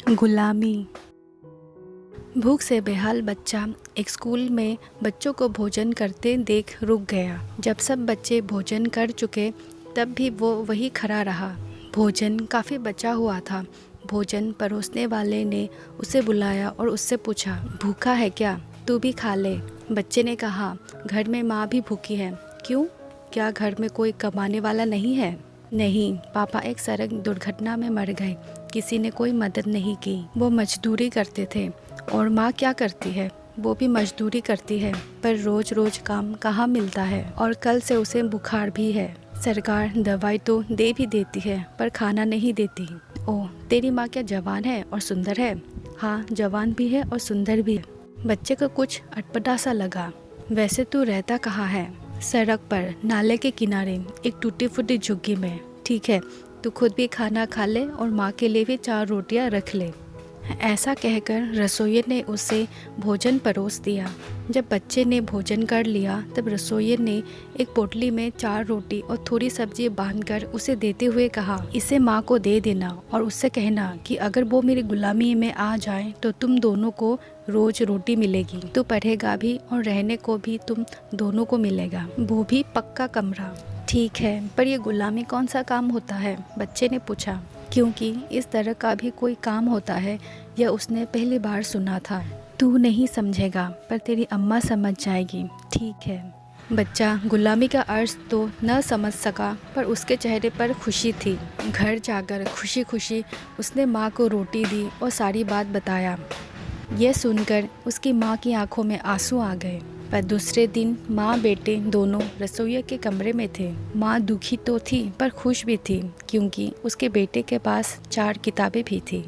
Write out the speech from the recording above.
गुलामी। भूख से बेहाल बच्चा एक स्कूल में बच्चों को भोजन करते देख रुक गया। जब सब बच्चे भोजन कर चुके तब भी वो वही खड़ा रहा। भोजन काफ़ी बचा हुआ था। भोजन परोसने वाले ने उसे बुलाया और उससे पूछा, भूखा है क्या? तू भी खा ले। बच्चे ने कहा, घर में माँ भी भूखी है। क्यों? क्या घर में कोई कमाने वाला नहीं है? नहीं, पापा एक सड़क दुर्घटना में मर गए। किसी ने कोई मदद नहीं की। वो मजदूरी करते थे। और माँ क्या करती है? वो भी मजदूरी करती है, पर रोज रोज काम कहाँ मिलता है। और कल से उसे बुखार भी है। सरकार दवाई तो दे भी देती है, पर खाना नहीं देती। ओह, तेरी माँ क्या जवान है और सुंदर है? हाँ, जवान भी है और सुंदर भी है। बच्चे को कुछ अटपटा सा लगा। वैसे तू रहता कहाँ है? सड़क पर, नाले के किनारे, एक टूटी फूटी झुग्गी में। ठीक है, तू खुद भी खाना खा ले और माँ के लिए भी 4 रोटियाँ रख ले। ऐसा कहकर रसोइये ने उसे भोजन परोस दिया। जब बच्चे ने भोजन कर लिया तब रसोइये ने एक पोटली में 4 रोटी और थोड़ी सब्जी बांधकर उसे देते हुए कहा, इसे माँ को दे देना और उससे कहना कि अगर वो मेरी गुलामी में आ जाए तो तुम दोनों को रोज रोटी मिलेगी। तू पढ़ेगा भी और रहने को भी तुम दोनों को मिलेगा, वो भी पक्का कमरा। ठीक है, पर ये गुलामी कौन सा काम होता है? बच्चे ने पूछा, क्योंकि इस तरह का भी कोई काम होता है यह उसने पहली बार सुना था। तू नहीं समझेगा, पर तेरी अम्मा समझ जाएगी। ठीक है। बच्चा गुलामी का अर्थ तो न समझ सका, पर उसके चेहरे पर खुशी थी। घर जाकर खुशी खुशी उसने माँ को रोटी दी और सारी बात बताया। यह सुनकर उसकी माँ की आंखों में आंसू आ गए। पर दूसरे दिन माँ बेटे दोनों रसोइया के कमरे में थे। माँ दुखी तो थी पर खुश भी थी, क्योंकि उसके बेटे के पास 4 किताबें भी थी।